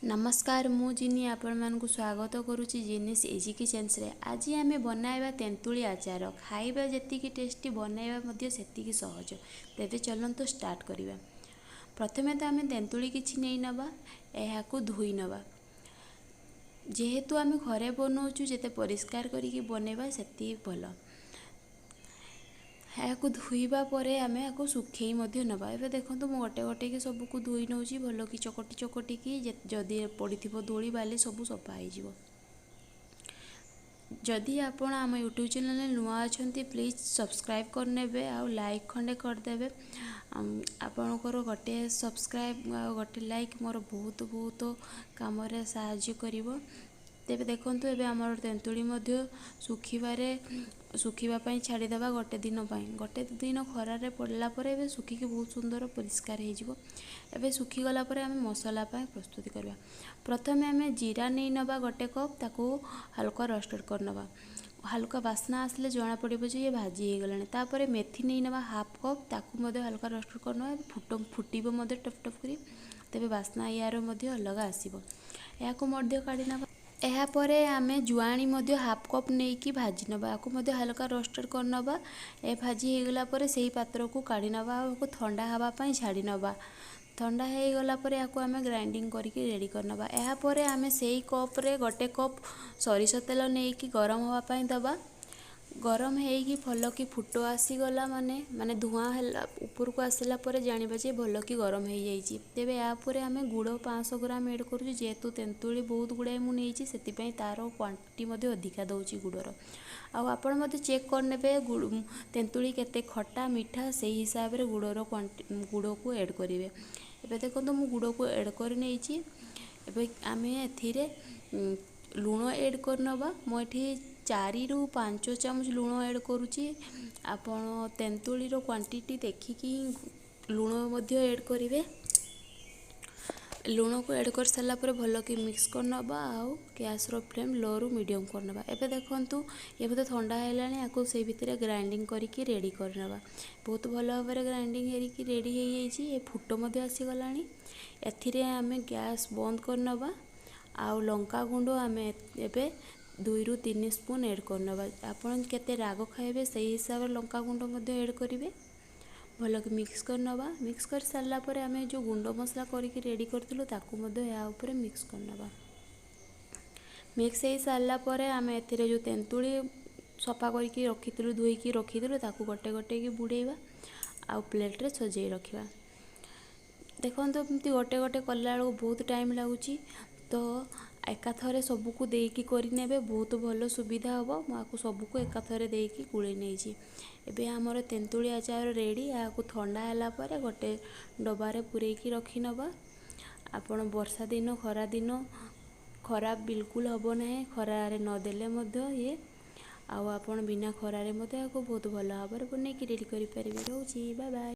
नमस्कार मु जिनी आपण मानकु स्वागत करुच्ची जिनिस इजी किचेन्स रे। आज आमे बनाइबा तेंतुली आचार। खाइबा जेतिकी टेस्टी बनाइबा मध्य सेतिकी सहज। तेबे चलंतु स्टार्ट करिबा। प्रथमे तो आमे तेंतुली किछि नै नबा, एहाकु धोई नबा। जेहेतु आमे घरे बनौचु जेते परिष्कार करिकी बनेबा सेति भलो। याकू धोइबा परे आमे याकू सुखेई मध्य नबा। एबे देखंतु मु गोटे गोटे के सबको धोई नउची भलो कि चकटी चकटी की जदी पड़िथिबो धूली बाली सब सफा हो जिवो। जदि आपण आम यूट्यूब चैनल नुआ अछंती प्लीज सब्सक्राइब करनेबे आ लाइक खंडे कर देबे। आपणकर गोटे सब्सक्राइब आ गोटे लाइक मोर बहुत बहुत काम रे सहाय्य करिवो। तेबे देखंतु एबे हमर तेंतुली मध्य सुखीबा पई छाड़ी देबा गोटे दिन खरा रे पड़ला परे एबे सुखी के बहुत सुंदर परिष्कार हो जिवो। एबे सुखी गला परे आमे मसाला पई प्रस्तुति करबा। प्रथमे आमे जीरा नै नबा गोटे कप, ताकू हल्का रोस्टेड कर नबा। हल्का बास्ना आसले जना पड़िबो जे ये भाजी हो गलानी। तापरे मेथी नै नबा हाफ कप, ताकू मधे हल्का रोस्टेड कर नबा। फुटिबो मधे टप टप करी, तेबे बास्ना यार मधे अलग आसीबो। याकू मध्य काढी नबा। एहा परे आमे जुआणी मध्य हाफ कप नै की भाजी नबा। याकू मध्य हल्का रोस्टेड कर नबा। ए भाजी हो गला परे सेही पात्र को काढी नबा आ ठंडा हवा पई छाड़ी नबा। ठंडा हो गला परे याकू आमे ग्राइंडिंग करके रेडी कर नबा। एहा परे आमे सेही कप रे गोटे कप सरिष तेल नै की गरम हवा पई दबा। गरम हेकी भलो की फुटो आसी गला माने धुआं हला ऊपर को आसिला परे जानिबा जे भलो की गरम हो जाईची। तेबे या परे आमे गुड़ 500 ग्राम ऐड करूची। जेहेतु तेंतुली बहुत गुड़ाए मु नेची सेति पई तारो क्वांटिटी मध्ये अधिका दउची गुड़र। आ आपण मध्ये चेक कर नेबे तेंतुली केते खट्टा मीठा सेही हिसाब रे गुड़ को ऐड करिवे। एबे देखंतु मु गुड़ को ऐड कर नेची। एबे आमे एथिरे लूण ऐड कर नबा। मो एठी 4 रु 5 चमच लूण ऐड करूची। आपण तेंतुली रो क्वांटिटी देखिकी लूण मध्ये ऐड करिवे। लूण को ऐड कर सारा पर भलो कि मिक्स कर नबा। आउ गैस रो फ्लेम लो रु मीडियम कर नबा। एबे देखंतु ये बोधे ठंडा हेलानी, याकू से भितरे ग्राइंडिंग करिकी रेडी कर नबा। बहुत भलो भाबरे ग्राइंडिंग हेरिकी रेडी हो जाईची। ए फुटो मध्ये आसी गलानी। एथिरे आमे गैस बंद कर नबा। आउ लंका गुंड आमे एबे 2 रु 3 स्पून ऐड कर नबा। आपण केते राग खाइबे सेही हिसाब रे लंका गुंड मध्ये ऐड करिवे। भलो कि मिक्स कर नबा। मिक्स कर सारला परे आमे जो गुंड मसला करके रेडी करथिलु ताकू मध्ये या ऊपर मिक्स कर नबा। मिक्स हे सारला परे आमे एथिरे जो तेंतुली सफा करके रखिथिलु धोईकी रखिथिलु ताकू गोटे गोटे की बुड़ेइबा। आ प्लेट रे सजेई रखिबा। देखंतु एमती गोटे गोटे कला बेलू बहुत टाइम लागुची, तो एकाथरे सबको देकी करि नेबे बहुत भलो सुविधा हबो। माकू सबको एकाथरे देकी गुळे नेची। एबे हमर तेंतुली अचार रेडी। याकू ठंडा हला परे गोटे डब्बा रे पुरेकी रखि नबा। आपण वर्षा दिन खरा दिन खराब बिल्कुल हबो नाही। खरा रे न देले मध्य ये आ आपण बिना खरा रे मध्य याकू बहुत भलो भाबरे बनेकी रेडी करि परिबे। रहउची, बाय बाय।